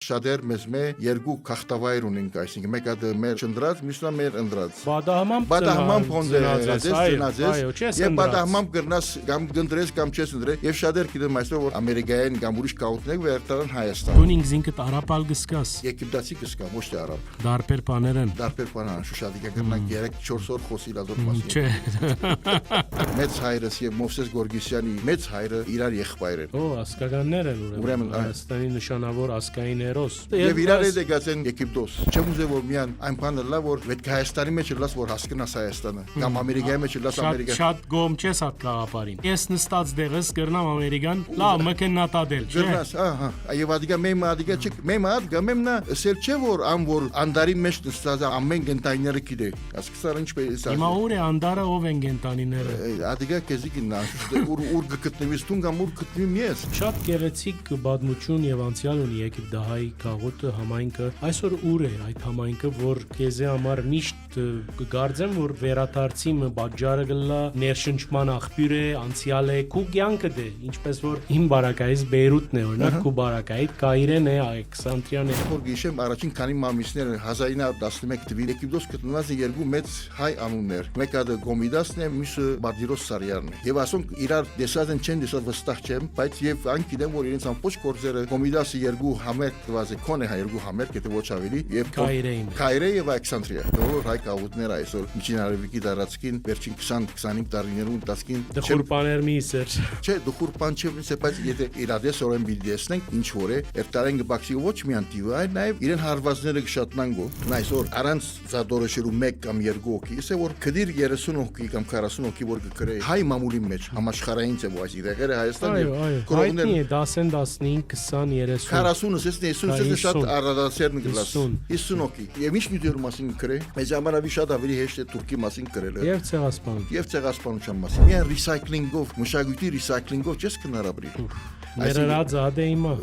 շատեր մեզ մե երկու քաղտավայր ունենք, այսինքն մեկը մեր չնդրած, մյուսը մեր ընդրած։ Բադահմամ եւ բադահմամ կրնաս կամ գնդրես կամ չես ընդրես եւ շատեր գիտեմ այսօր որ ամերիկայեն կամ ուրիշ կաուտնեք վերտարան Հայաստան։ Դու ինքնիդ արաբալ գսկաս։ Եգիպտացի կսկամ, ոչ թե արաբ։ Դարբեր բաներեն։ Դարբեր բանան շուշադիկա կրնակ 3-4 օր խոսի լադոր մասի։ Չէ։ Մեծ հայրս եւ Մովսես Գորգիսյանի մեծ հայրը իրար եղբայր են։ Օ, ասկականներ են ուրեմն Հայաստանի նշանավոր ասկային հերոս։ Եվ իրար հետ եկածեն Եգիպտոս։ Չեմ ուզե որ միան այն բանը լավ որ պետք է Հայաստանի մեջ լաս որ հասկանաս Հայաստանը կամ Ամերիկայի մեջ լաս Ամերիկա։ Շատ գոմ չես հատ կաղապարին։ Ես նստած դեղս կրնամ Ամերիկան, լավ մկննատադել, չէ։ Գրնաս, ահա, եւ ադիգա մեմա չի, մեմա գամեմնա սել չէ որ ամ որ անդարի մեջ նստած ամեն գենտայները գիտե։ Ասկսար ինչպես է։ Հիմա ուր է անդարը ով են գենտանիները։ Ադիգա կեզիկինա, ուր գտնվի ստուն կամ ուր գտնվի ես։ Շատ գեղեցիկ պատմություն եւ անցյալ ունի Եգիպտահայ քաղաքը համայնքը։ Այսօր ուր է այդ համայնքը, որ քեզի համար միշտ կգարձեմ, որ վերադարձի բաժարը գլա ներշնչման աղբյուր է, անցյալ է, քու կյանքը դե, ինչպես որ իմ բարակայից Բեյրութն է, օրինակ քու բարակայից Կայրեն է, Ալեքսանդրիան է։ Որ գիշեմ առաջին քանի մամիսները 1911 թվականին Եգիպտոս գտնված են երկու մեծ հայ անուններ։ Մեկը Գոմիդասն է, մյուսը Բադիրոս Սարյանն է։ Եվ ասոնք իրար դեսած են չեն դեսած վստահ չեմ, բայց եւ այն գիտեմ որ իրենց ամբողջ գործերը Գոմիդասը երկու համերգ տված է, քոնե հայ երկու համերգ եթե ոչ ավելի եւ Կայրե եւ Ալեքսանդրիա։ Որ հայ կավուտներ այսօր միջին արևիկի տարածքին վերջին 20-25 տարիներուն ընթացքին դխուրպաներ մի սեր։ Չէ, դխուրպան չէ, բայց եթե իրադես օրեն բիդեսնենք ինչ որ է, երտարեն գբաքսի ոչ միան տիվը, այլ նաեւ իրեն հարվածները կշատնան գո։ Այսօր առանց զադորոշելու 1 կամ 2 հոգի, իսե որ կդիր 30 հոգի կամ 40 հոգի որ կգրե հայ մամուլի մեջ համաշխարհային ծեւ այս իրեղերը Հայաստան եւ կորոներ 10, 15, 20, 30 40-ը շատ առադասերն գլաս 50 հոգի եւ ինչ նյութեր մասին կգրե մեծ ամենավի շատ ավելի հեշտ է թուրքի մասին գրելը եւ ցեղասպանության մասին միան ռիսայքլինգով մշակույթի ռիսայքլինգով չես կնարաբրի ներած ադե հիմա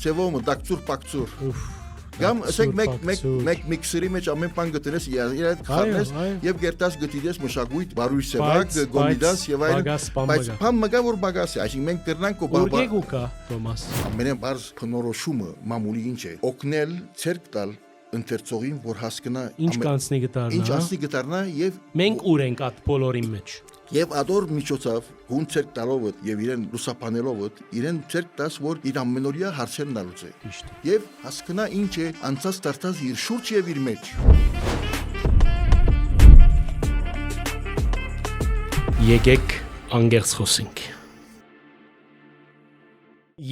ցևոմը դակցուր պակցուր Գամ ասենք մեկ միքսերի մեջ ամեն բան գտնես իր խառնես եւ գերտաս գտիդես մշակույթ բարույր սեվակ գոմիդաս եւ այլն բայց բան մգա որ բագասի այսինքն մենք կրնանք կոբաբա Թոմաս ամենեն բարձ փնորոշումը մամուլի ինչ է օգնել ցերկ տալ ընթերցողին որ հասկանա ինչ անցնի գտարնա եւ մենք ուր ենք այդ բոլորի մեջ Եվ ադոր միջոցով գուն ցերկ տալով եւ իրեն լուսապանելով իրեն ցերկ տաս որ իր ամենօրյա հարցերն լուծե եւ հասկանա ինչ է անցած դարձած իր շուրջ եւ իր մեջ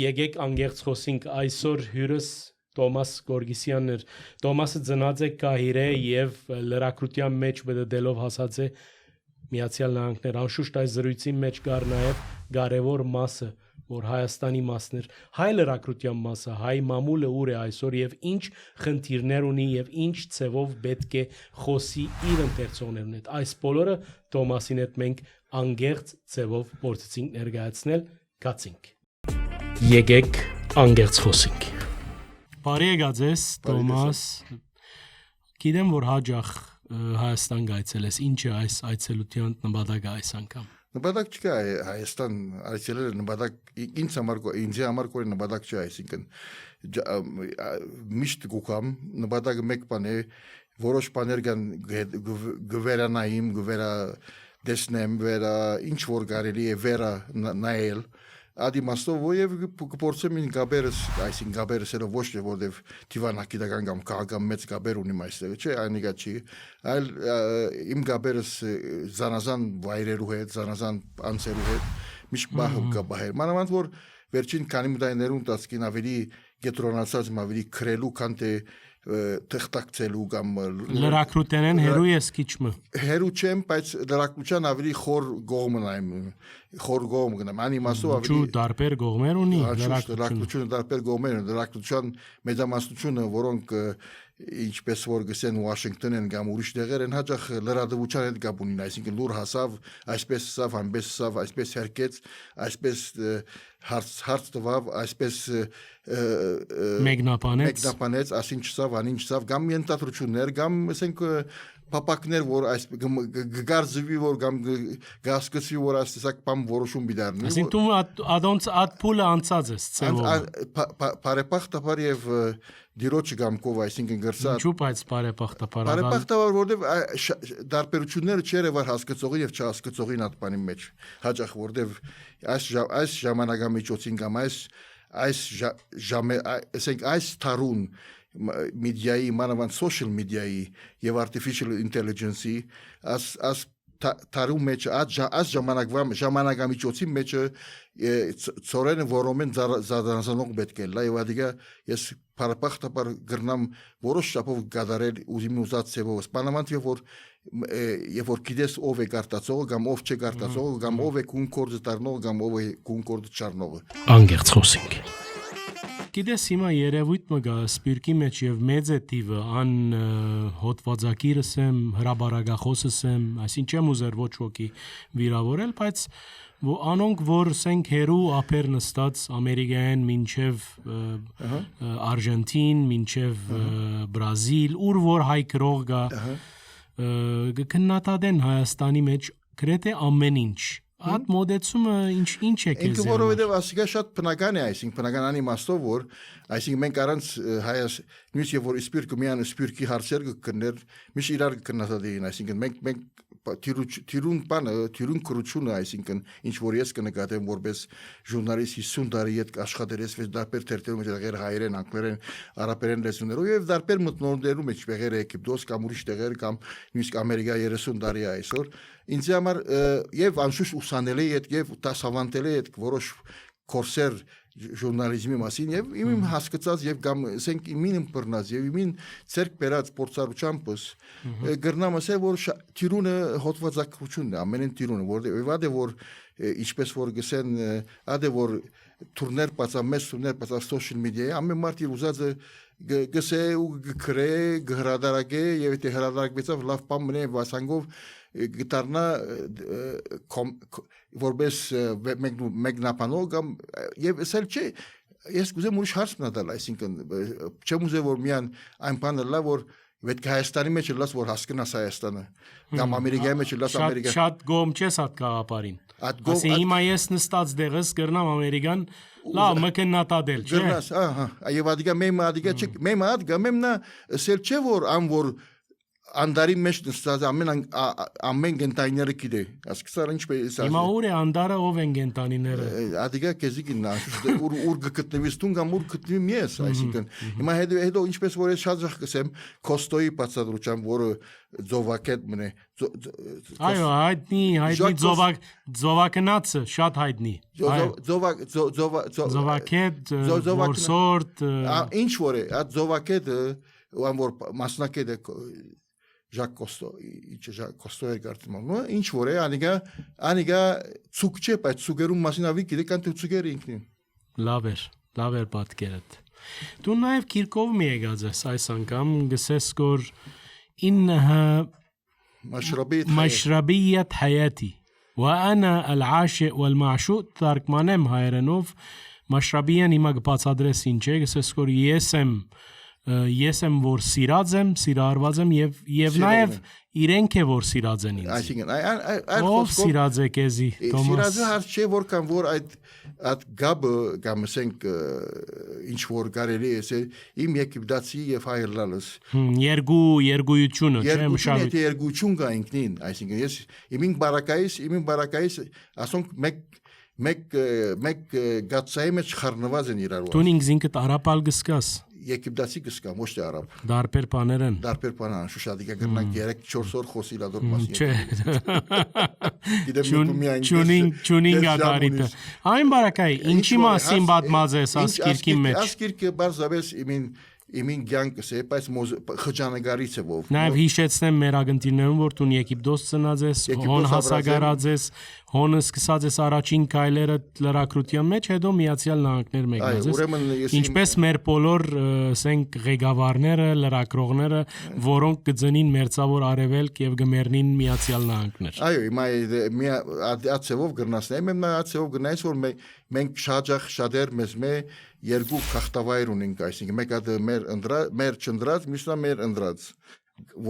Եկեք անգերց խոսենք այսօր հյուրս Տոմաս Գորգիսյանն էր Տոմասը ծնած է Կահիրե եւ լրակրության մեջ բդելով հասած է Միացյալ Նահանգներ անշուշտ այս զրույցի մեջ կար նաև կարևոր մասը, որ Հայաստանի մասն էր, հայ լրակրության մասը, հայ մամուլը ուր է այսօր եւ ինչ խնդիրներ ունի եւ ինչ ցևով պետք է խոսի իր ընթերցողներն հետ։ Այս բոլորը Տոմասին հետ մենք անգերց ցևով փորձեցինք ներկայացնել, գացինք։ Եկեք անգերց խոսենք։ Բարի եկած Տոմաս։ Գիտեմ որ հաջող Հայաստան գայցելես, ինչ է այս այցելության նպատակը այս անգամ։ Նպատակ չկա Հայաստան այցելելը նպատակ ինձ համար կորի նպատակ չէ, այսինքն միշտ գուկամ նպատակը մեկ բան է, որոշ բաներ կան գվերանայիմ, գվերա դեսնեմ, վերա ինչ որ կարելի է վերա նայել Ադիմաստով եւ կփորձեմ ին գաբերս, այսին գաբերս էլ ոչ թե որտեվ դիվանագիտական կամ քաղաքական մեծ գաբեր ունիմ այստեղ, չէ, այնիկա չի, այլ իմ գաբերս զանազան վայրերու հետ, զանազան անձերու հետ միշտ բահում գաբահեր։ Մանավանդ որ վերջին քանի մտայներուն տասկին ավելի գետրոնացած, ավելի քրելու քան թե թղթակցելու կամ լրակրութենեն հերու ես քիչմը հերու չեմ բայց լրակրության ավելի խոր գողմն եմ խոր գողմ գնամ անիմաստով ավելի դարբեր գողմեր ունի լրակրությունը դարբեր գողմեր լրակրության մեծամասնությունը որոնք ինչպես որ գսեն Վաշինգտոնեն կամ ուրիշ տեղեր են հաճախ լրատվության հետ կապ ունին, այսինքն լուր հասավ, այսպես սավ, այնպես սավ, այսպես հերկեց, այսպես հարց տվավ, այսպես մեկնաբանեց, ասինչ սավ, անինչ սավ, կամ ենթադրություններ, կամ ասենք Պապակներ որ այս գարզվի որ կամ գասկսի որ աստեսակ բամ որոշում բիդարնի Այսինքն ադոնց ադփուլը անցած է ցեվով Բարեպախտաբար եւ դիրոջ գամկով այսինքն գրսա Ինչու բայց բարեպախտաբար Բարեպախտաբար որտեվ դարբերությունները չերը որ հասկացողի եւ չհասկացողին ատպանի մեջ հաջող որտեվ այս ժամանակամիջոցին կամ այս թարուն մեդիայի մանավանդ social մեդիայի եւ artificial intelligence-ի as թարու մեջ այս ժամանակամիջոցի մեջ ծորենը որոմեն զադանանող պետք է լա եւ ադիգա ես բարեպախտաբար գրնամ որոշ շապով գադարել ուզիմ ուզած ծեվով սպանամանտ եւ որ գիտես ով է կարտացողը կամ ով չէ կարտացողը կամ ով է կոնկորդը դառնողը կամ ով է կոնկորդը չառնողը Անգերց խոսենք Գիտես հիմա երևույթ մը գա սպիրկի մեջ եւ մեծ է տիվը ան հոտվածակիրս եմ հրաբարագախոսս եմ այսին չեմ ուզեր ոչ ոքի վիրավորել բայց անոնք որ սենք հերու ափեր նստած ամերիկայեն մինչև արժենտին մինչև բրազիլ ուր որ հայ գրող գա գքննադեն Հայաստանի մեջ գրեթե ամեն ինչ Այդ մոդեցումը ինչ է քեզ։ Ինքը որովհետև ասիկա շատ բնական է, այսինքն բնական անիմաստով որ, այսինքն մենք առանց հայաց նույնիսկ եւ որ սպիրկը միան սպիրկի հարցեր կգներ, միշտ իրար կգնահատեին, այսինքն մենք թիրուն բանը, թիրուն կրությունը, այսինքն ինչ որ ես կնկատեմ որպես ժուրնալիստ 50 տարի հետ աշխատերես վեց դարբեր թերթերում տեղեր հայերեն, անգլերեն, արաբերեն լեզուներով եւ դարբեր մտնորդներում մեջ տեղեր Եգիպտոս կամ ուրիշ տեղեր կամ նույնիսկ Ամերիկա 30 տարի այսօր ինձ համար եւ անշուշտ ուսանել է եւ դասավանդել է որոշ կորսեր ժուրնալիզմի մասին եւ իմ հասկացած եւ կամ ասենք իմին բռնած եւ իմին ցերկ բերած փորձառուչամբս գրնամ ասել որ թիրունը հոտվածակությունն է ամենին թիրունը որտեղ ադե որ ինչպես որ գսեն ադե որ տուրներ բացամես տուրներ բացա social media ամեն մարդ իր ուզածը գսե ու գրե գհրադարագե եւ եթե հրադարագվեցավ լավ բան մնե վասանգով գտարնա որպես մեկնաբանող կամ եւ ասել չէ ես կուզեմ ուրիշ հարց մնալ այսինքն չեմ ուզել որ միան այն բանը լա որ պետք է Հայաստանի մեջ լաս որ հասկանաս Հայաստանը կամ Ամերիկայի մեջ լաս Ամերիկա շատ գոմ չես հատ գաղապարին ասի հիմա ես նստած դեղս կրնամ Ամերիկան լավ մկննատադել չէ գրնաս ահա եւ ադիգա մեմ ադիգա չէ մեմ ադգա մեմնա ասել չէ որ ան որ Անդարի մեջ նստած ամեն գենտայիները գիտե ասկսար ինչպես հիմա ուր է անդարը ով են գենտանիները ադիգա քեզիկին ուր գտնվիս տուն կամ ուր գտնվի միես այսինքն հիմա հետո ինչպես որ ես շատ զախկսեմ Կոստոյի բացատրությամբ որը ձովակետ մնե այո հայտնի ձովակնացը շատ հայտնի ձովակետ որսորտ ինչ որ է այդ ձովակետը ան որ մասնակետը Jacques Cousteau, Jacques Cousteau գարտում ինչ որ է անիգա ցուկ չէ, բայց ցուգերում մասին ավի գիտե կան դու ցուգերը ինքնին լավ էր պատկերդ դու նաև Կիրկով մի եկած ես այս անգամ գսես որ իննահա مشربية حياتي وأنا العاشق والمعشوق تركمانم هايرنوف مشربية نيما գբացադրես ինչ է գսես որ ես եմ որ սիրած եմ, սիրարված եմ եւ նաեւ իրենք է որ սիրած են ինձ։ Այսինքն ով սիրած է քեզի Թոմաս։ Սիրածը հարց չէ որքան որ այդ գաբը կամ ասենք ինչ որ կարելի է իմ եգիպտացի եւ հայերլալս։ Երկույությունը, չէ՞ մշակույթ։ Երկույություն կա ինքնին, այսինքն ես իմին բարակայիս ասոնք մեկ գացայի մեջ խառնված են իրար։ Դու ինքզինքդ արաբալ գսկաս։ Եգիպտացի կսկամ, ոչ թե արաբ։ Դարբեր բաներն։ Դարբեր բանան, շուշադիկա գրնանք 3-4 օր խոսիլ ադոր մասին։ Չէ։ Չունինգ ադարիտը։ Այն բարակայ, ինչի մասին բադմազ ես ասկիրքի մեջ։ Ասկիրքը բարձավես իմին գյանքս է, բայց խճանագարից է ով։ Նաև հիշեցնեմ մեր ագնտիրներում, որ դու Եգիպտոս ծնած ես, հոն հասագարած ես, հոնը սկսած ես առաջին քայլերը լրակրության մեջ, հետո Միացյալ Նահանգներ մեկնած ես։ Ինչպես մեր բոլոր, ասենք, ղեկավարները, լրակրողները, որոնք կձնին մերձավոր արևելք եւ գմերնին Միացյալ Նահանգներ։ Այո, հիմա ացեվով գրնասնեմ, եմ նա ացեվով գնայս որ մենք շատեր մեզ երկու խախտավայր ունենք, այսինքն մեկը մեր չնդրած, մյուսը մեր ընդրած։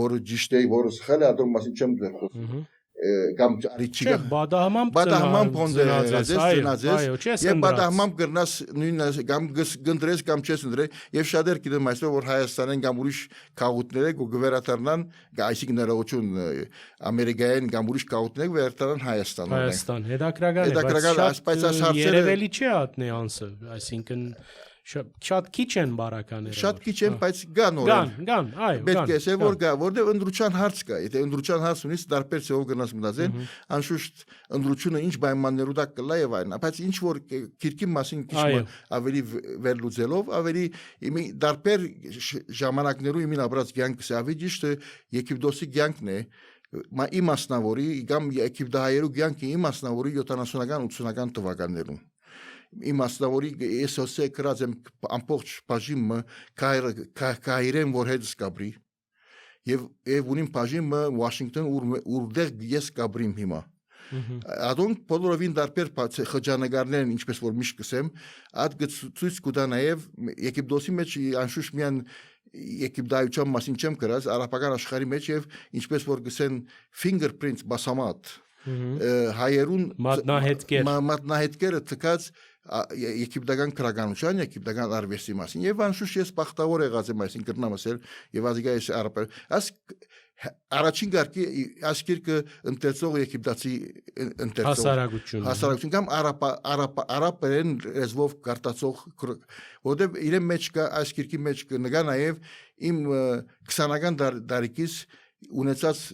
որը ճիշտ է, որը սխալ է, ադու մասին չեմ դեռ խոսում։ Կամ արի չի Չէ, բադահմամ փոնդերած այո, չես եւ բադահմամ կրնաս նույնը կամ գնդրես կամ չես ընդրե եւ շատեր գիտեմ այսօր որ Հայաստանեն կամ ուրիշ քաղաքներ ու գվերատառնան այսինքն ներողություն ամերիկայեն կամ ուրիշ քաղաքներ վերտարան Հայաստան հետաքրական է բայց երևելի չէ հատնի անսը այսինքն շատ քիչ են բարակաները շատ քիչ են բայց կան այո պետք է ասել որ կա որտեղ ընդրության հարց կա եթե ընդրության հարց ունից դարբեր ծով գնաս մտածել անշուշտ ընդրությունը ինչ պայմաններով դա կլա եւ այլն բայց ինչ որ քիրքի մասին քիչ ավելի վերլուծելով ավելի դարբեր ժամանակներու իմին ապրած կյանքս ավելի ճիշտ Եգիպտոսի կյանքն է իմ մասնավորի կամ Եգիպտահայերու կյանքը իմ մասնավորի 70-ական 80-ական թվականներում իմ մասնավորի ես հոսե գրած եմ ամբողջ բաժինը կայրեն որ հետ սկաբրի եւ ունիմ բաժինը Վաշինգտոն որտեղ ես կաբրիմ հիմա Ադոնք բոլորովին դարբեր խճանկարներ են ինչպես որ միշտ կսեմ այդ ցույց կտա նաեւ Եգիպտոսի մեջ անշուշտ միան Եգիպտայության մասին չեմ գրած արաբական աշխարհի մեջ եւ ինչպես որ գսեն fingerprints բասամատ հայերուն մատնահետքերը թքած Եգիպտական քրագանության, Եգիպտական արվեստի մասին եւ անշուշտ ես բախտավոր եղած եմ այսին կրնամ ասել եւ ազգայս արաբեր առաջին գարկի ասկիրկը ընթերցող Եգիպտացի ընթերցող հասարակություն կամ արաբերեն լեզվով կարտացող որտեղ իրեն մեջ կա ասկիրկի մեջ կնգա նաեւ իմ 20-ական դարիքից ունեցած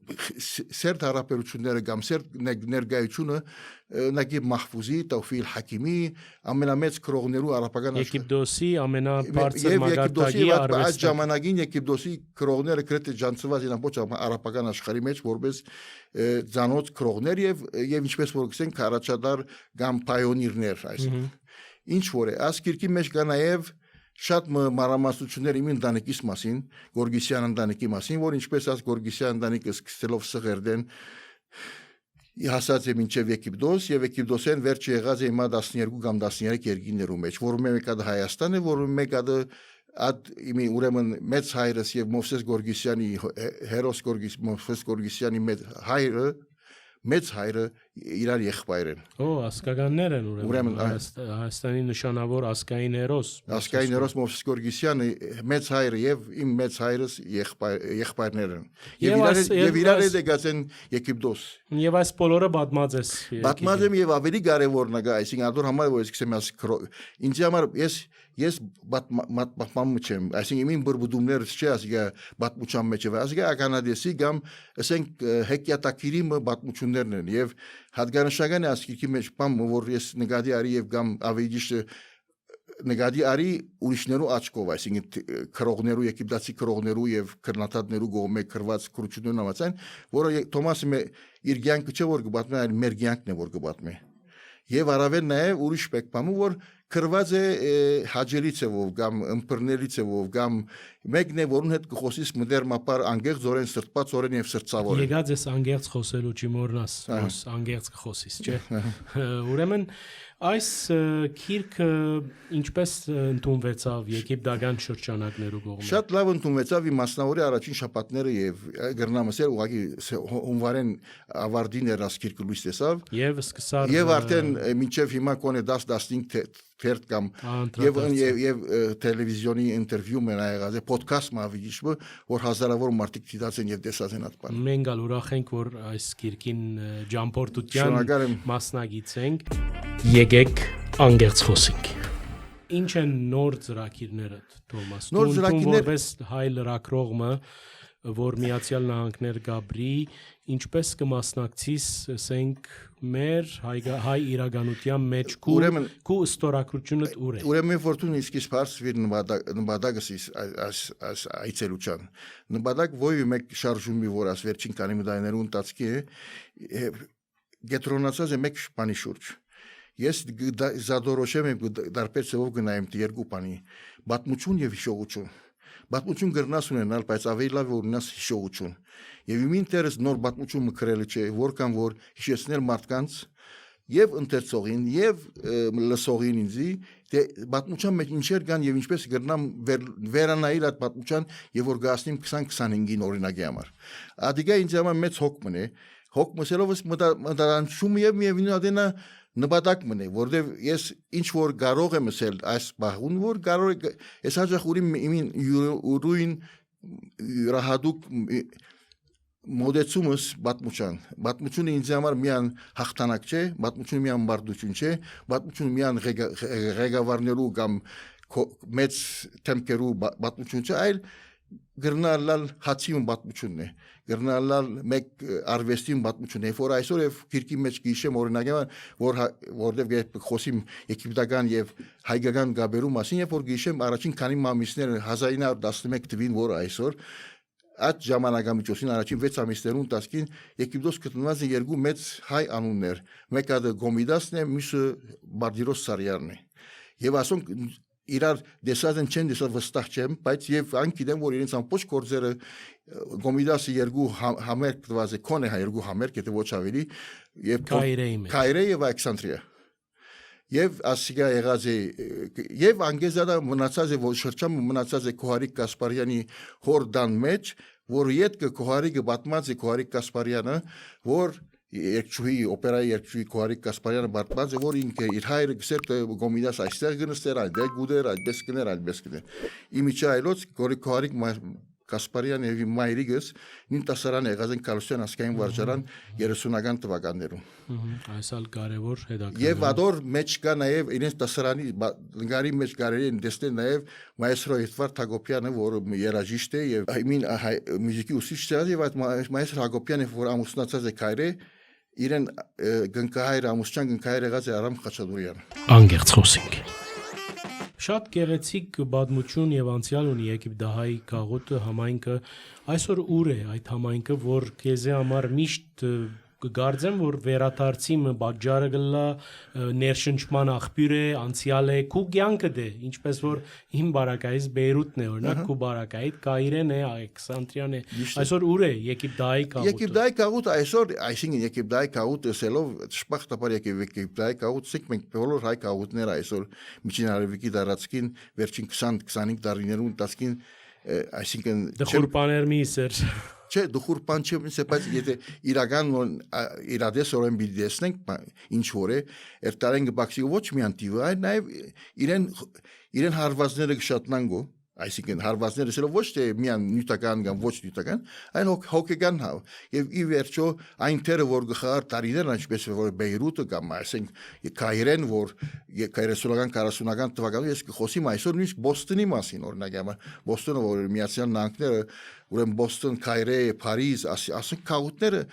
սերտ հարաբերությունները կամ սերտ ներկայությունը նագի Մահֆուզի, Տավֆիլ Հակիմի ամենամեծ քրողներու արաբական Եգիպտոսի ամենաբարձր մագարտագի այդ ժամանակին Եգիպտոսի քրողները գրեթե ջանցված են ամբողջ արաբական աշխարհի մեջ որպես ցանոթ քրողներ եւ ինչպես որ գսենք առաջադար կամ պայոնիրներ այսինքն ինչ որ է ասկիրկի մեջ կա նաեւ շատ մանրամասնություններ իմ ընտանիքիս մասին, Գորգիսյան ընտանիքի մասին, որ ինչպես ասած Գորգիսյան ընտանիքը սկսելով սղերդեն հասած է մինչև Եգիպտոս եւ Եգիպտոսեն վերջ եղած է հիմա 12 կամ 13 երկիներու մեջ, որում մեկը դա Հայաստան է, որում մեկը դա այդ իմի ուրեմն մեծ հայրս եւ Մովսես Գորգիսյանի Հերոս Մովսես Գորգիսյանի մեծ հայրը իրար եղբայր են։ Ասկականներ են ուրեմն Հայաստանի նշանավոր ասկային հերոս Մովսես Գորգիսյանը մեծ հայրը եւ իմ մեծ հայրս եղբայրներ են։ Եվ իրար հետ եկած են Եգիպտոս։ Եվ այս բոլորը պատմած ես։ Պատմած եմ եւ ավելի կարեւորն է, այսինքն ադոր համար որ ես գսեմ ինձ համար ես պատմամ չեմ, այսինքն իմ բրբուդումներս չէ ասիգա պատմության մեջ է, ասիգա ականադեսի կամ ասենք հեքիաթակիրի պատմություններն են եւ հատկանշական է ասկիրքի մեջ բան որ ես նկատի արի եւ կամ ավելի ճիշտ նկատի արի ուրիշներու աչքով, այսինքն քրողներու Եգիպտացի քրողներու եւ քրնատատներու գոմե քրված քրություններն ամացան, որը Թոմասը իր կյանքը չէ որ կպատմի, այլ մեր կյանքն է որ կպատմի։ Եվ առավել նաեւ ուրիշ պեկպամը որ քրված է հաջելի ցևով կամ ըմբռնելի ցևով կամ մեկն է որուն հետ կխոսիս մդերմապար անգերց օրեն սրտպած եւ սրծավոր։ Եկած ես անգերց խոսելու չի մորնաս, անգերց կխոսիս, չէ։ Ուրեմն այս քիրքը ինչպես ընդունվեցավ Եգիպտական շրջանակներու կողմից։ Շատ լավ ընդունվեցավ իմ մասնավորի առաջին շաբաթները եւ գրնամասեր ուղղակի հունվարեն ավարտին երասկիրքը լույս տեսավ եւ սկսար եւ արդեն մինչեւ հիմա կոնե 10-15 թերթ կամ եւ տելևիզիոնի ինտերվյու մենա եղած է ոդքաստ մավիճը որ հազարավոր մարդիկ դիտած են եւ տեսած են այդ բանը։ Մենք ալ ուրախ ենք որ այս քիրքին ջամփորդության մասնագից ենք։ Եկեք անգերց խոսենք։ Ինչ են նոր ծրագիրները Թոմաս։ Նոր ծրագիրներ որպես հայ լրագրողը որ Միացյալ Նահանգներ գաբրի ինչպես կմասնակցիս ասենք մեր հայ իրականության մեջ քու ստորակրությունը ուր է ուրեմն ֆորտուն իսկի սպարս վիր նպատակս այս այցելության նպատակ ոյ մեկ շարժումի որ աս վերջին քանի մտայներու ընթացքի է գետրոնացած է մեկ բանի շուրջ ես զադորոշեմ եմ դարբեր ծովով գնայեմ երկու բանի պատմություն եւ հիշողություն Պատմություն գրնաս ունենալ, բայց ավելի լավ որ ունենաս հիշողություն։ Եվ իմ ինտերես նոր պատմություն մկրելը չէ, որքան որ հիշեցնել մարդկանց եւ ընթերցողին եւ լսողին ինձի դե պատմության մեջ ինչեր կան եւ ինչպես գրնամ վերանայել այդ պատմության եւ որ գասնիմ 2025-ին օրինակի համար ադիգա ինձ համար մեծ հոգ մնե հոգ մսելով մտարանչում եւ միևնույն adena նպատակ մնե որովհետեւ ես ինչ որ կարող եմ ասել այս բաղուն որ կարող է ես հաջող ուրին ուրույն յուրահատուկ մոդեցումս պատմությունը ինձ համար միան հաղթանակ չէ պատմությունը միան բարդություն չէ պատմությունը միան ղեկավարներու կամ մեծ թեմքերու պատմություն չէ այլ գրնալալ հացիում պատմությունն է գրնալալ մեկ արվեստին պատմությունն է որ այսօր եւ քիրքի մեջ գիշեմ օրինակի որովհետեւ խոսիմ եգիպտական եւ հայկական գաբերու մասին եւ որ գիշեմ առաջին քանի ամիսներ 1911 թվին որ այսօր Այդ ժամանակամիջոցին առաջին 6 ամիսներուն տասկին Եգիպտոս գտնված է երկու մեծ հայ անուններ մեկը Գոմիդասն է մյուսը Բարդիրոս Սարյանն է եւ ասոնք իրար դեսած են չեն դեսած վստահ չեմ բայց եւ ան գիտեմ որ իրենց ամբողջ գործերը Գոմիդասը երկու համերգ տված է քոնե հայ երկու համերգ եթե ոչ ավելի եւ Կայրե եւ Ալեքսանդրիա Եվ ասիգա եղած է եւ անգեզադա մնացած է որ շրջան մնացած է Քոհարիկ Կասպարյանի հորդան մեջ որ յետքը Քոհարիկը պատմած է Քոհարիկ Կասպարյանը որ երկչուհի օպերայի երկչուհի Քոհարիկ Կասպարյանը պատմած է որ ինքը իր հայրը գսեր Գոմիդաս այստեղ գնստեր այդտեղ գուդեր այդպես կներ իմիջայլոց Քոհարիկ Կասպարյանը եւ Մայրիգս նույն տասարան եղած են Կարլոսյան ասկային վարժարան 30-ական թվականներում այս ալ կարևոր հետաքրքիր Եվ ադոր մեջ կա նաեւ իրենց տասարանի լնգարի մեջ կարելի են տեսնել նաեւ մայստրո Էդվարդ Հակոբյանը որը երաժիշտ է եւ այմին մյուզիկի ուսուցիչ է եւ այդ մայստրո Հակոբյանը որ ամուսնացած է Կայրե իրեն գնկահայր ամուսնան գնկահայր եղած է Արամ Խաչատուրյանը Անգերց խոսենք Շատ գեղեցիկ բադմություն եւ անցյալ ունի Եգիպտահայ գաղութը համայնքը այսօր ուր է այդ համայնքը որ քեզի համար միշտ կգարձեմ որ վերադարձի բաժարը գլա ներշնչման աղբյուր է անցյալ է քու կյանքը դե ինչպես որ իմ բարակայից Բեյրութն է օրինակ քու բարակայից Կայրեն է Ալեքսանդրիան է այսօր ուր է Եգիպտահայ գաղութը այսօր այսինքն Եգիպտահայ գաղութը ասելով շփախտապար Եգիպտահայ գաղութը մենք բոլոր հայ գաղութները այսօր միջին արևիկի դարածքին վերջին 20-25 տարիներուն տասկին այսինքն դխուրպաներ միսեր Չէ դուխուր բան չէ բայց եթե իրական իրադես օրեն բիդի տեսնենք ինչ որ է երթարեն գբաքսի ոչ միան տիվը այլ նաև իրեն հարվածները կշատնան գո այսինքն հարվածները ասելով ոչ թե միան նյութական կամ ոչ նյութական այլ հոգեկան հավ եւ ի վերջո այն թերը որ գխար տարիներն ինչպես որ Բեյրութը կամ ասենք Կայրեն որ 30-40-ական թվականին ես կխոսիմ այսօր նույնիսկ Բոստոնի մասին օրինակ համար Բոստոնը որ Միացյալ Նահանգները ուրեմն Բոստոն Կայրե Փարիզ ասենք քաղաքները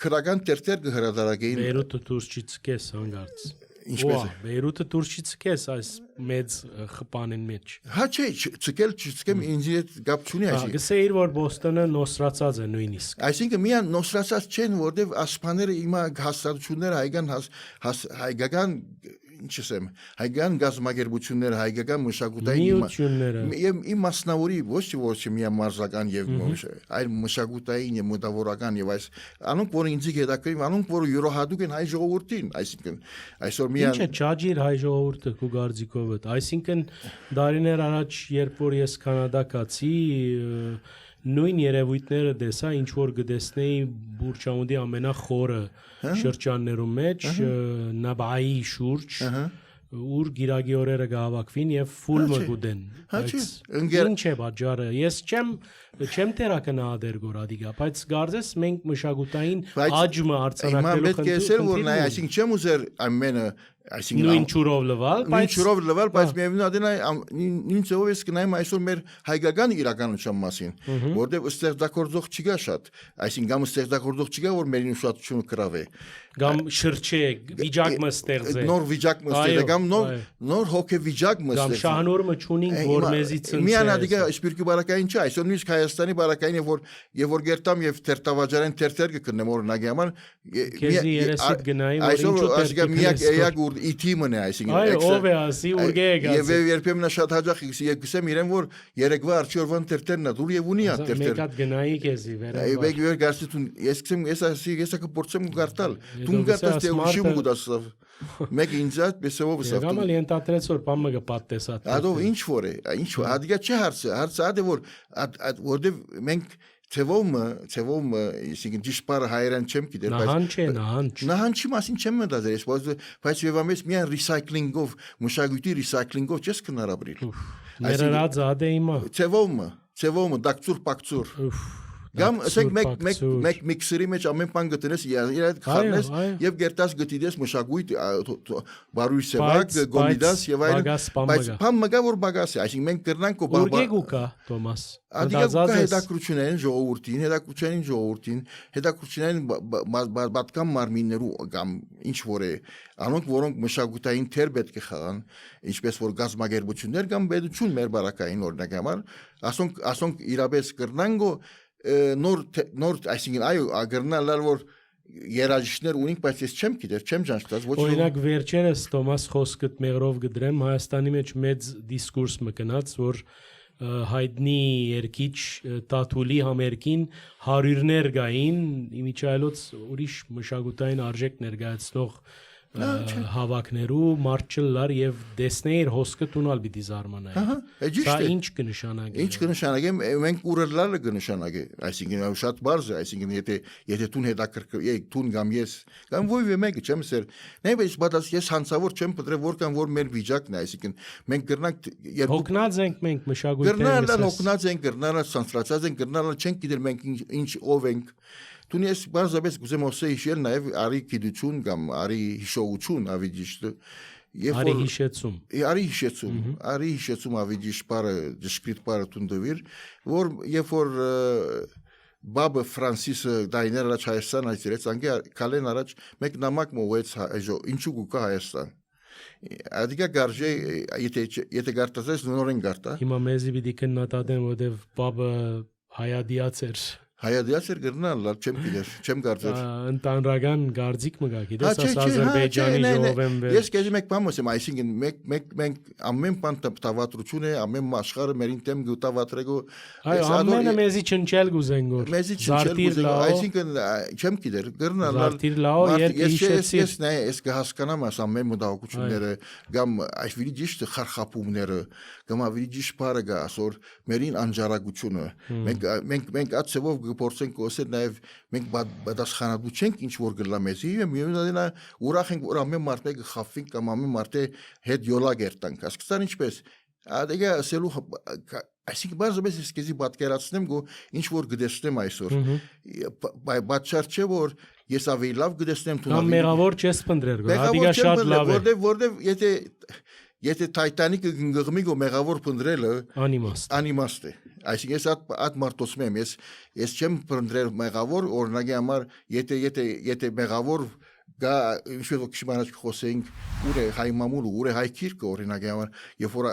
քրական տերտեր կհրադարագեին Բեյրութը դուրս չցկես հանգարց Ինչպես է Բեյրութը դուրս չցկես այս մեծ խփանին մեջ Հա չէ չցկեմ ինձ հետ գապ չունի այսինքն գսեիր որ Բոստոնը նոսրացած է նույնիսկ Այսինքն միան նոսրացած չեն որտեվ ասպաները հիմա հաստատությունները հայկական ինչ ասեմ հայկական գազམ་ագերբությունները հայկական մշակութային եւ իմ մասնավորի ոչ միան մարզական եւ այլ մշակութային եւ մտավորական եւ այս անոնք որ ինձ հետաքրքրին անոնք որ յուրահատուկ են հայ ժողովրդին այսինքն այսօր միան Ինչ է ճաջիր հայ ժողովուրդը քու գարձիկով այսինքն դարիներ առաջ երբ որ ես Կանադա կացի նույն երևույթները դեսա ինչ որ գտեսնեի Բուրչամուդի ամենախորը շրջաններում մեջ Նաբայի շուրջ ուր գիրագի օրերը գահավաքվին եւ ֆուլմը գուդեն ինչ է բաժարը ես չեմ տերակնահատեր գորադիգա բայց գարձես մենք մշակութային աճը արցանակելու խնդիրը այսինքն չեմ ուզեր ամենը այսինքն նույն ճուրով լվալ բայց միևնույն adena նույն ծովով ես կնայեմ այսօր մեր հայկական իրականության մասին որտեղ ստեղծագործող չկա շատ այսինքն կամ ստեղծագործող չկա որ մեր ուշադրությունը կրավե կամ շրջե վիճակը ստեղծե նոր վիճակը ստեղծե կամ նոր հոգեվիճակը կամ շահնորմը ճունին որ մեզի ցնցե միան adega սպիրկի բարակային չէ այսօր նույնիսկ Հայաստանի բարակային եւ որ գերտամ եւ թերթավաճարեն թերթեր կգնեմ օրինակի համար քեզի երեսիդ գնայի որ այսօր ասիկա միակ էյակ որ իթիմն է, այսինքն Այո, ով է ասի ուրգե է Եվ գացի։ երբեմն շատ հաճախ գսեմ իրեն որ երեկվա արջորվան տերտերն է դուր եւ ունի է տերտեր։ Մեկատ գնայի քեզի վերա։ Այ վեր գասի դու ես քսեմ ես կփորձեմ գարտալ։ Դու գարտես դե ուշիմ գուդասով։ Մեկ ինձ բեսով սա։ Գամալ ենթադրեց որ բամը կպատտեսա։ Ադո ինչ որ է, ինչ որ հադիգա չէ հարցը ադե որ որտեվ մենք ցևոմ իսկին դիշպար հայերան չեմ գիտեր նահանչի մասին չեմ մտածել բայց եւամես միան ռիսայքլինգով մշակույթի ռիսայքլինգով չես կնարաբրիլ ներած ադե իմա ցևոմ դակցուր պակցուր Gam ասենք մեկ միքսերի մեջ ամեն բան գտնես իր այդ խառնես եւ գերտաս գտիդես մշակույթ բարույր սեվակ գոմիդաս եւ այլն բայց բան մգա որ բագաս է այսինքն մենք կրնանք ուրգեգուկա Թոմաս Ադիգա հետաքրությունային ժողովրդին բատկամ մարմիններու կամ ինչ որ է անոնք որոնք մշակութային թեր պետք է խաղան ինչպես որ գազագերբություններ կամ պետություն մեր բարակային օրինակ համար ասոնք իրապես կրնանք նոր այսինքն այո ագրնալար որ երաժիշտներ ունենք բայց ես չեմ գիտեր չեմ ճանաչած ոչ օրինակ վերջերս Թոմաս խոսքդ մեղրով գդրեմ Հայաստանի մեջ մեծ դիսկուրս մկնած որ հայտնի երկիչ Տաթուլի համերգին հարյուրներ գային իմիջայլոց ուրիշ մշակութային արժեք ներկայացնող հավաքներու մարչլար եւ դեսներ հոսքը տունալ պիտի զարմանայի դա ինչ կնշանակի ինչ կնշանակի մենք ուրելալը կնշանակի այսինքն շատ բարձ է այսինքն եթե տուն հետաքրքրի տուն կամ ես կամ ոյ մեկը չեմ սեր նայես բադաս ես հանցավոր չեմ պատրել որքան որ մեր վիճակն է այսինքն մենք կրնանք հոգնած ենք մենք մշակույթի հոգնած ենք կրնալը սանստրացած ենք կրնալը չենք գիտեր մենք ինչ ով ենք Տուն ես բարձրապես գուզեմ ոսե հիշել նաև արի գիտություն կամ արի հիշողություն ավիճիշտ արի հիշեցում ավիճիշտ բարը դիսկրիտ բարը տունդվիր որ երբ որ բաբը Ֆրանսիսը դայներ առաջ Հայաստան այցելեց անգե կալեն առաջ մեկ նամակ մովեց ինչու գուկա Հայաստան Ադիգա գարժե եթե գարտացես նորեն գարտա Հիմա մեզի պիտի քննադատեն որտեվ բաբը հայադիաց էր Հայադիաց էր գրնալ, չեմ գիտեր, չեմ կարծեր։ Ընտանրական գարձիկ մը գա, գիտես, Ադրբեջանի ժողովեն վեր։ Ես կեզի մեկ բան ասեմ, այսինքն մենք ամեն բան տավատրություն է, ամեն աշխարհը մերին տեմ գտավատրեգո։ Այո, ամենը մեզի չնչել գուզեն գոր։ Մեզի չնչել գուզեն, այսինքն չեմ գիտեր, գրնալ։ Զարտիր լաո երկի հիշեցի։ Ես նայ, ես կհասկանամ աս ամեն մտահոգությունները, կամ այսվիրի ճիշտ խարխապումները, կամ ավելի ճիշտ բառը գա, ասոր մերին անջարակությունը։ Մենք ածևով գործենք ասել նաև մենք պատասխանատու չենք ինչ որ գլա մեզի եւ միևնույնն է ուրախ ենք որ ամեն մարդը գխավին կամ ամեն մարդը հետ յոլա գերտանք հասկացան ինչպես ադեգա ասելու այսինքն բարձրապես ես քեզի պատկերացնեմ գո ինչ որ գտեսնեմ այսօր բաչար չէ որ ես ավելի լավ գտեսնեմ տունավի կամ մեղավոր չես փնտրեր գո ադիգա շատ լավ է որտեվ եթե Titanic-ը գնգղմի գո մեղավոր փնտրելը անիմաստ է այսինքն ես այդ մարտոսում եմ ես չեմ փնտրել մեղավոր օրինակի համար եթե մեղավոր գա ինչ-որ քիմանաչ խոսենք ուր է հայ մամուլ ուր է հայ քիրքը օրինակի համար երբ որ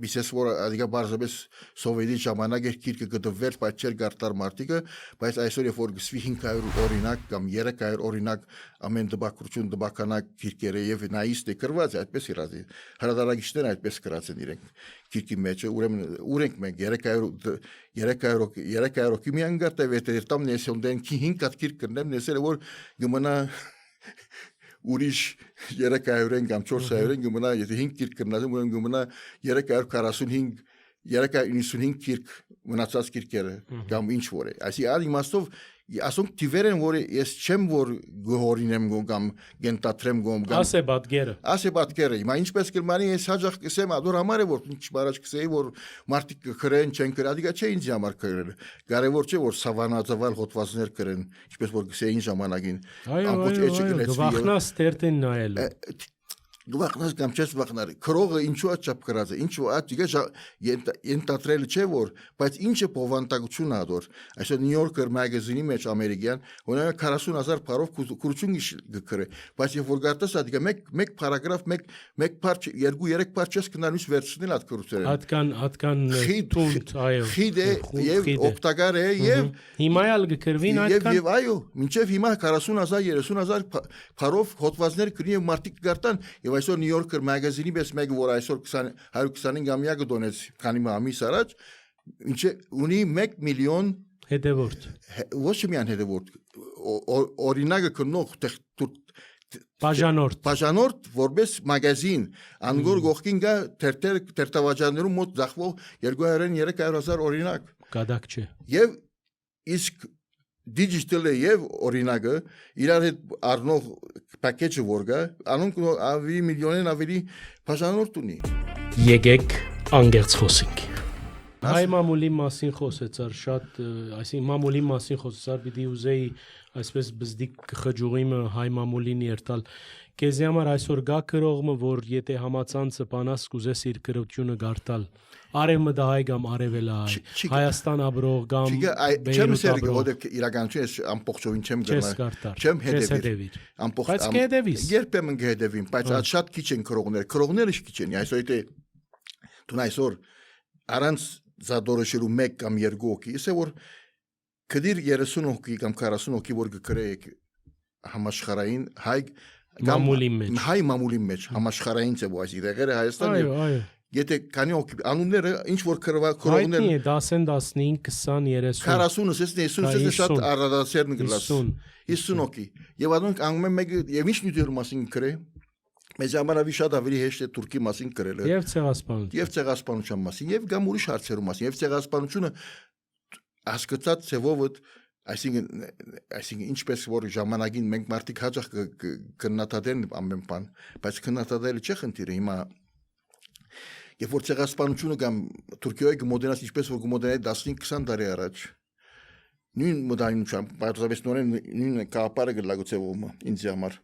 բիսես որ ադիգա բարձրապես սովետի ժամանակ էր քիրքը գտվեր բայց չէր գարտար մարտիկը բայց այսօր երբ որ գսվի 500 օրինակ կամ 300 օրինակ ամեն դպակրություն դպականակ քիրքերը եւ նայիստ է կրված այդպես իրազի հրադարագիչներն այդպես կրած են իրենք քիրքի մեջը ուրեմն ուր ենք մենք 300 կիմիան գարտավ եթե տամ նեսոնդեն 5 հատ քիրք կնեմ նեսել որ գմնա ուրիշ 300 կամ 400 գմնա եթե 5 քիրք կնազում ուրեմն գմնա 395 քիրք մնացած քիրքերը կամ ինչ որ է այսի ալ իմաստով ասոնք տիվերեն որ ես չեմ որ գորինեմ կամ գենտատրեմ կամ ասե պատկերը հիմա ինչպես կլմանի ես հաջող կսեմ ադոր համար է որ ինչ բարաճ կսեի որ մարտիկ կրեն չեն կրադիգա չէ ինձ համար կրել կարևոր չէ որ սավանաձավալ հոտվածներ կրեն ինչպես որ կսեին ժամանակին ամբողջ էջը գլեցվի գվախնաս տերտեն նայել գվախնաս կամ չես վախնար քրողը ինչու է չափ գրած է ինչու է դիգա ենտատրել չէ որ բայց ինչը բովանդակություն ա դոր այսօր New Yorker magazine-ի մեջ ամերիկյան օրինակ 40000 բարով քուրություն գկրե բայց երբ որ գարտես ա դիգա մեկ պարագրաֆ մեկ parç 2-3 parç ես կնանուց վերցնել այդ քրությունները հատկան տունտ այո խիդ է եւ օկտագար է եւ հիմա էլ գկրվին այդքան եւ այո մինչեւ հիմա 40000 30000 բարով հոդվածներ կրի եւ մարդիկ գարտան եւ այսօր New Yorker magazine-ի պես մեկ որ այսօր 125-ամյակը դոնեց քանի ամիս առաջ ինչը ունի 1 միլիոն հետևորդ ոչ միայն հետևորդ օրինակը կնող բաժանորդ որպես մագազին անգոր գողքին գա թերթավաճաններում մոտ դախվող 200-300,000 օրինակ կադակ չէ եւ իսկ digital-ը եւ օրինակը իրար հետ առնող package-ը որ գա անոնք ավելի միլիոնեն ավելի բաժանորդ ունի եկեք անգերց խոսենք հայ մամուլի մասին խոսեցար շատ այսինքն մամուլի մասին խոսեցար պիտի ուզեի այսպես բզդիկ խջուղիմը հայ մամուլին երթալ քեզի համար այսօր գա քրողը որ եթե համացանցը բանաս կուզես իր քրությունը գարտալ արևը դա հայ կամ արևելա հայ Հայաստան աբրող կամ չեմ սերգ ոդեք իրականություն ես ամբողջովին չեմ գնա չեմ հետևիր բայց կհետևիս երբեմն կհետևին բայց այդ շատ քիչ են քրողները քիչ են այսօր եթե դու այսօր առանց զադորոշելու 1 կամ 2 հոգի իսե որ կդիր 30 հոգի կամ 40 հոգի որ կգրեեք համաշխարհային հայ մամուլի մեջ համաշխարհային ծավալ այս իրեղերը Հայաստան այո եթե քանի հոգի անունները ինչ որ քրողներ 10, 15, 20, 30 40-ից 50-ից շատ առադասերն գլաս 50 հոգի եւ անոնք անգամ մեկը եւ ինչ նյութերի մասին գրե մեզ համար շատ ավելի հեշտ է Թուրքի մասին գրելը եւ ցեղասպանության մասին եւ կամ ուրիշ հարցերու մասին եւ ցեղասպանությունը հասկացած ծավով այսինքն ինչպես որ ժամանակին մենք մարդիկ հաճախ կննադատեն ամեն բան բայց կննադատելը չէ խնդիրը հիմա երբ որ ցեղասպանությունը կամ Թուրքիայի մոդերնաց ինչպես որ մոդերնայի 15-20 տարի առաջ նույն մոդայնությամբ բարձրապես նույն կապարը գլագուցեվում ինձ համար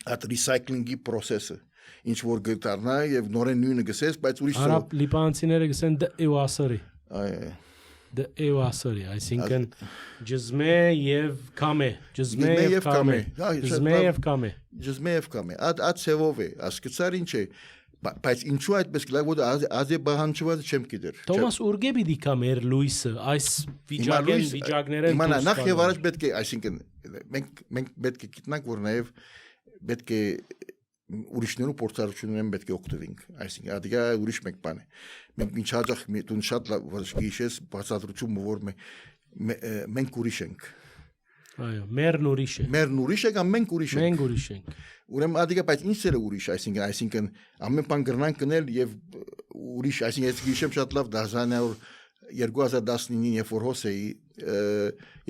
at recycling-ի process-ը ինչ որ գտարնա եւ նորեն նույնը գսես բայց ուրիշ արաբ լիբանանցիները գսեն դեվասերի այո դեվասերի այսինքն ջզմե եւ կամե at ծևով է ասկցար ինչ է բայց ինչու այդպես գլակ որ ազեբահանչված չեմ գիտեր Թոմաս Ուրգեբի դիկա մեր լույսը այս վիճակները իմանա նախ եւ առաջ պետք է այսինքն մենք պետք է գիտնանք որ նաեւ պետք է ուրիշներու փորձառություններն պետք է օգտվենք այսինքն ադիգա ուրիշ մեկ բան է մենք ինչ հաջող դու շատ գիշես բացատրություն որ մենք ուրիշ ենք այո մերն ուրիշ է կամ մենք ուրիշ ենք ուրեմն ադիգա բայց ինչ է ուրիշ այսինքն ամեն բան գրնանք կնել եւ ուրիշ այսինքն ես գիշեմ շատ լավ 2019-ին երբ որ հոսեի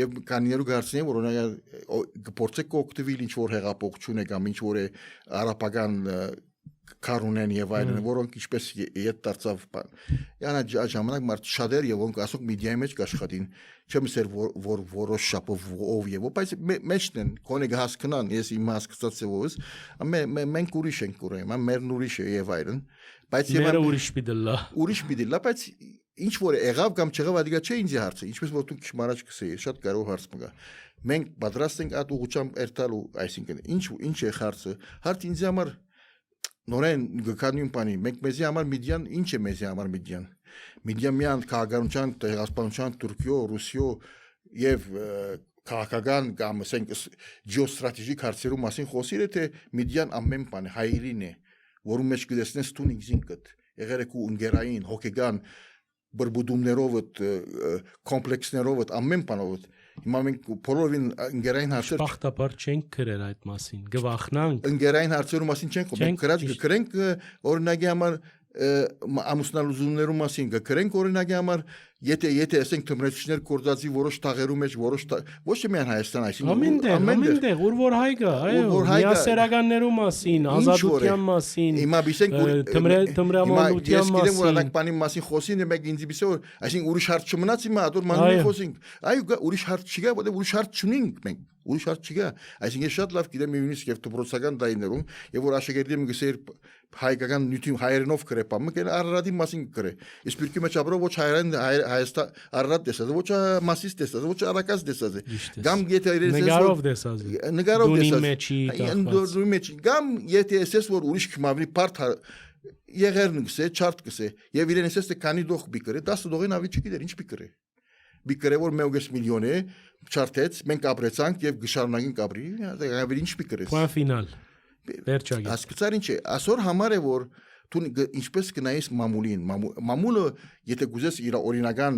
եւ կանիներու գարցնի որ օրինակ գործեք օգտվել ինչ որ հեղափոխություն է կամ ինչ որ է արաբական քարունեն եւ այլն որոնք ինչպես իդ դարձավ բան յանա ժամանակ մարդ շատեր եւոնք ասոք մեդիայի մեջ կաշխատին չեմ սեր որ որոշ շապով ով եւ բայց մեջն են կոնե հասկանան ես իմ հասկացած եւս մենք ուրիշ ենք ուրեմն մերն ուրիշ է եւ այլն բայց մերը ուրիշ պիտի լա բայց ինչ որ եղավ կամ չեղավ ադիգա չէ ինձ հարցը ինչպես որ դու քիչ մարաջ կսեի շատ կարևոր հարց մգա մենք պատրաստ ենք այդ ուղղությամբ երթալու այսինքն ինչ է հարցը հարց ինձ համար նորեն գկանյուն բանի մենք մեզի համար միդիան ինչ է մեզի համար միդիան միան քաղաքականության տեղասպանության Թուրքիո Ռուսիո եւ քաղաքական կամ ասենք ջեոստրատեգիկ հարցերու մասին խոսիր է թե միդիան ամեն բան հայրին է որում մեջ կդեսնես տուն ինքզինքդ եղերեկու ընկերային հոգեգան բրբուդումներով կոմպլեքսներով ամեն բանով հիմա մենք բոլորին ընկերային հարցեր բախտաբար չենք գրել այդ մասին գվախնանք ընկերային հարցերու մասին չենք խոսում գրած գրենք օրինակի համար ամուսնալուզումներու մասին գրենք օրինակի համար Եթե ասենք թմրեցիչներ կորզածի որոշ տաղերու մեջ ոչ թե միայն Հայաստան, այսինքն ամենտեղ ուր որ հայ գա, այո, միասերականներու մասին, ազատության մասին, հիմա բիսենք թմրամոլության մասին, ես գիտեմ որ մասին, ադակ բանի մասին խոսին է մեկ ինձ բիսե որ այսինքն ուրիշ հարց չմնաց հիմա ադոր մանուի խոսենք, այո ուրիշ հարց չկա, որտեղ ուրիշ հարց չունենք մենք, ուրիշ հարց չկա, այսինքն ես շատ լավ գիտեմ նույնիսկ եւ դպրոցական դայներում, եւ որ աշակերտի գսեր հայկական նյութի հայերենով կրեպամը կեն Արարատի մասին կրե, իսկ պիրկի մեջ ապրող ոչ հայերեն Հայաստան Արարատ տեսած, ոչ Մասիս տեսած, ոչ Արաքած տեսած, գամ եթե նկարով տեսած, նկարով տեսած, գամ եթե ասես որ ուրիշ կմավնի բարդ եղերն գսե, չարտ գսե, եւ իրեն ասես թե քանի դող բիկրե, 10 դողին ավի չգիտեր, ինչ բիկրե։ Բիկրե որ 1.5 միլիոն է, չարտեց, մենք ապրեցանք եւ գշարունակենք ապրի, ավի ինչ բիկրես։ Պոին ֆինալ։ Վերջագի։ Հասկացար ինչ է, այսօր համար է որ դու ինչպես կնայես մամուլին, մամուլը եթե գուզես իր օրինական,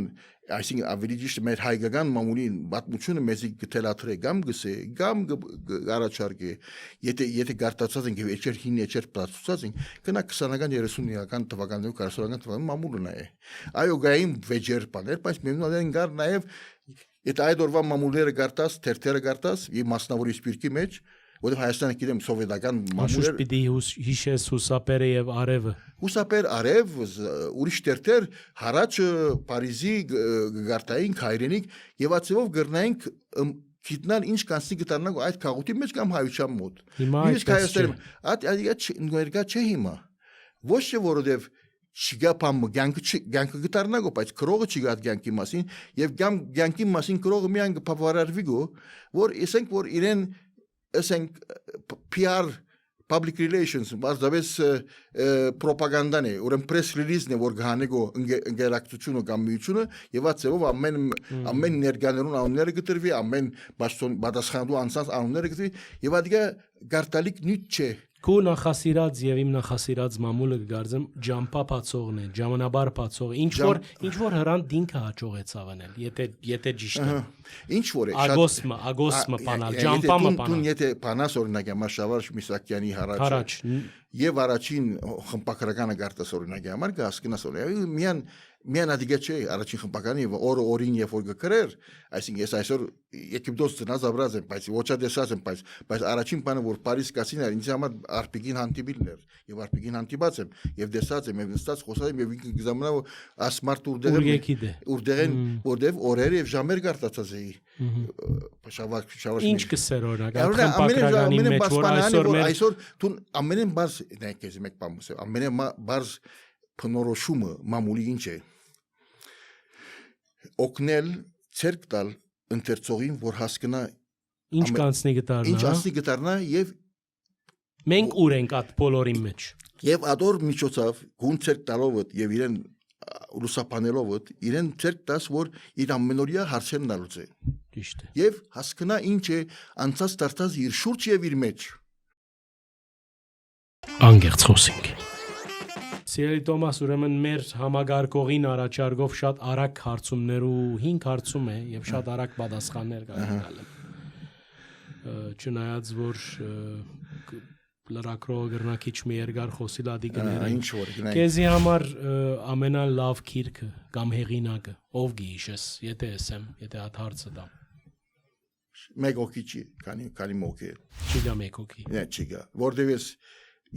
այսինքն ավելի ճիշտ մեր հայկական մամուլին պատմությունը մեզի գտելաթրե կամ գսե, կամ առաջարկե, եթե գարտացած ենք եւ էջեր հին էջեր պատուցած ենք, կնա 20-ական 30-ական թվականներում 40-ական թվականներում մամուլը նայե։ Այո գային վեճեր բաներ, բայց մենուալեն գար նաեւ եթե այդ օրվա մամուլները գարտած, թերթերը գարտած եւ մասնավորի սպիրկի մեջ որտեղ Հայաստանը գիտեմ սովետական մամուլեր պիտի հիշես հուսապերը եւ արևը հուսապեր արև ուրիշ տերտեր հարաճը Փարիզի գարտային հայրենիք եւ ածովով գրնայինք գիտնալ ինչ կանցնի գտանանք այդ քաղուտի մեջ կամ հայության մոտ նույնիսկ Հայաստանում ներկա չէ հիմա ոչ թե որովհետեւ չգա բամ կյանքը գտարնագո բայց քրողը չգա կյանքի մասին եւ կյանքի մասին քրողը միայն կփավարարվի գո որ ասենք որ իրեն ասենք PR public relations բարձավես պրոպագանդան է ուրեմն press release-ն է որ գանեգո ընկերակցությունը կամ միությունը եւ ածելով ամեն ներկաներուն անունները գտրվի ամեն պատասխանատու անձանց անունները գտրվի եւ ադիգա գարտալիք նույն չէ Քո նախասիրած եւ իմ նախասիրած մամուլը կգարձեմ ջամփա բացողն է ժամանաբար բացող ինչ որ հրան դինքը հաջող է ցավանել եթե ճիշտ է ինչ որ է ագոսմը բանալ ջամփամը բանալ դու եթե բանաս օրինակ Մաշավարժ Միսակյանի հարաճ եւ առաջին խմբակրականը գարտաս օրինակ համար կհասկնաս օրինակ միան ադիգա չէ առաջին խմբականի օրին եւ որ գկրեր այսինքն ես այսօր Եգիպտոս ծնած ապրած եմ բայց ոչ ադեսած եմ բայց առաջին բանը որ Փարիզ կասին էր ինձ համար արպիգին հանդիպիլն էր եւ արպիգին հանդիպած եմ եւ դեսած եմ եւ նստած խոսած եմ եւ ինքը գզամնա ասմարտ ուրդեղ են որտեվ օրեր եւ ժամեր գարտացած էի ինչ կսեր օրինակ խմբակրականի մեջ որ այսօր դու ամենեն բարձ նայեք ես մեկ բան ասեմ ամենեն բարձ փնորոշումը մամուլի ինչ է օգնել ցերկ տալ ընթերցողին որ հասկանա ինչ կանցնի գտարնա եւ մենք ուր ենք այդ բոլորի մեջ եւ ադոր միջոցով գուն ցերկ տալով եւ իրեն լուսապանելով իրեն ցերկ տաս որ իր ամենօրյա հարցերն լուծե ճիշտ է եւ հասկանա ինչ է անցած դարձած իր շուրջ եւ իր մեջ անգերց խոսենք Սիրելի Տոմաս, ուրեմն մեր համագարկողին առաջարկով շատ արագ հարցումներու 5 հարցում է եւ շատ արագ պատասխաններ կգալը։ Չնայած որ լրակրողը գրնակիչ մի երկար խոսի լադի գները։ Ինչ որ գնային։ Քեզի համար ամենալավ քիրքը կամ հեղինակը ով գիշես, եթե ասեմ, եթե այդ հարցը տամ։ Մեկ օքի չի, քանի մոքի։ Չգա մեկ օքի։ Չգա։ Որտեւ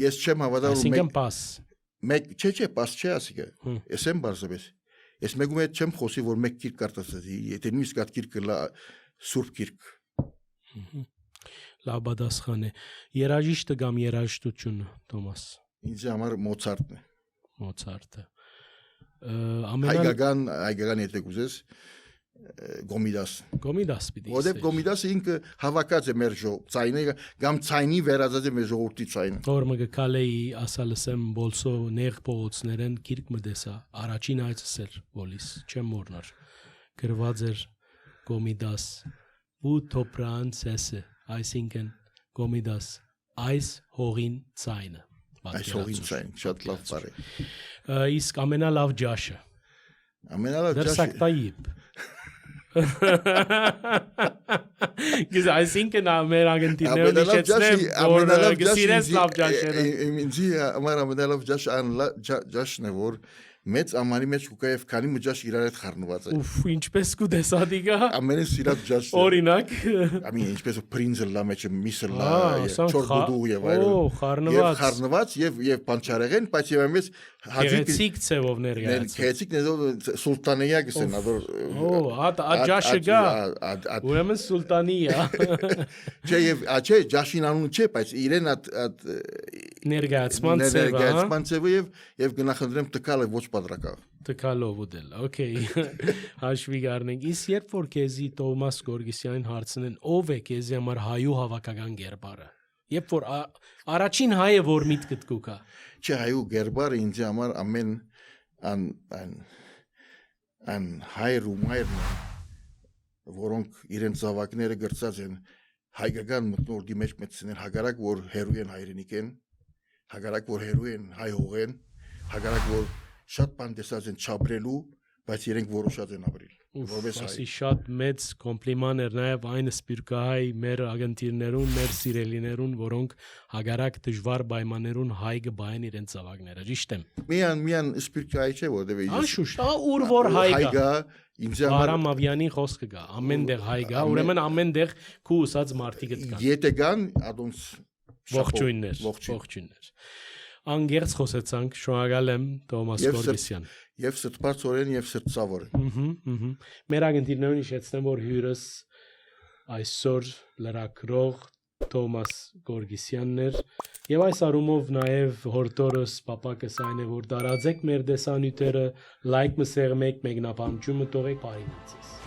ես չեմ հավատալ Այսինքն պաս Մեկ չէ, պաս չէ ասիկը։ Ես եմ բարձրապես։ Ես մեկում հետ չեմ խոսի, որ մեկ գիրք կարտացի, եթե նույնիսկ այդ գիրքը սուրբ գիրք։ Լավ պատասխան է։ Երաժիշտը կամ երաժշտությունը, Տոմաս։ Ինձ համար Մոցարտն է։ Մոցարտը։ Հայկական եթե գուզես Գոմիդաս պիտի։ Որտեւ Գոմիդասը ինքը հավաքած է մեր ցայնը կամ ցայնի վերածած է մեր ժողովրդի ցայնը։ Որը գկալեի ասալսեմ բոլսո նեղ փողոցներեն գիրք մտեսա առաջին այցս էր բոլիս չեմ մոռնար գրված էր Գոմիդաս ու թոպրանցեսը այսինքն Գոմիդաս այս հողին ցայնը այս հողին ցայն շատ լավ բառ է իսկ ամենալավ ջաշը Դրսակտայիպ Because I think in American ամենալավ ջաշը անլա ջաշն է որ մեծ ամանի մեջ կուկա եւ քանի մջաշ իրար հետ խառնված է։ Ուֆ, ինչպես կուտես ադիգա։ Ամենից սիրած ջաշ։ Օրինակ։ Ամեն ինչպես պրինզը լա մեջ միսը լա, ասան չորբուդու եւ այլն։ Օ, խառնված։ Խառնված եւ պանչարեղեն, բայց եւ ամենից Գեղեցիկ ցևով ներկայացած։ Գեղեցիկ նեզով սուլտանեյա գսեն, ադոր։ Օ, աջաշը գա։ Ուրեմն սուլտանիա։ Չէ եւ աչե ջաշին անուն չէ, բայց իրեն at Ներկայացման ցևը, հա։ ներկայացման ցևը եւ գնահատեմ տկալը ոչ պատրակավ։ Տկալով ուդել, օքեյ։ Հաշվի գարնենք։ Իսկ երբ որ քեզի Տոմաս Գորգիսյանին հարցնեն, ով է քեզի համար հայու հավաքական գերբարը։ Երբ որ առաջին հայը որ միտքդ կուկա։ Չէ, հայու գերբարը ինձ համար ամեն an հայր ու մայրն որոնք իրենց զավակները գրծած են հայկական մտնորդի մեջ մեծներ հագարակ որ հերու են հայրենիք են հագարակ որ հերու են հայ հողեն հագարակ որ շատ բան տեսած են չապրելու բայց իրենք որոշած են ապրել որպես հայ Ասի շատ մեծ կոմպլիման էր նաև այն սպիրկահայ մեր ագընտիրներուն, մեր սիրելիներուն, որոնք հագարակ դժվար պայմաններուն հայ գբային իրենց զավակները, ճիշտ եմ։ Միան սպիրկահայ չէ որտեվ Անշուշտ, ուր որ հայ գա, ինձ համար Արամ Ավյանի խոսքը գա, ամենտեղ հայ գա, ուրեմն ամենտեղ քու ուսած մարդիկ կան։ Եթե կան, ադոնց Ողջույններ։ Անգերց խոսեցանք, շնորհակալ եմ Տոմաս Գորգիսյան։ Եվ սրտպարծորեն եւ սրտսավորեն։ Մեր ագընտիրներուն հիշեցնեմ, որ հյուրս այսօր լրագրող Տոմաս Գորգիսյանն էր եւ այս առումով նաեւ հորտորս պապակս այն է որ դարաձեք մեր դեսանյութերը լայք մսեղմեք մեկնաբանությունը տողեք բարինացես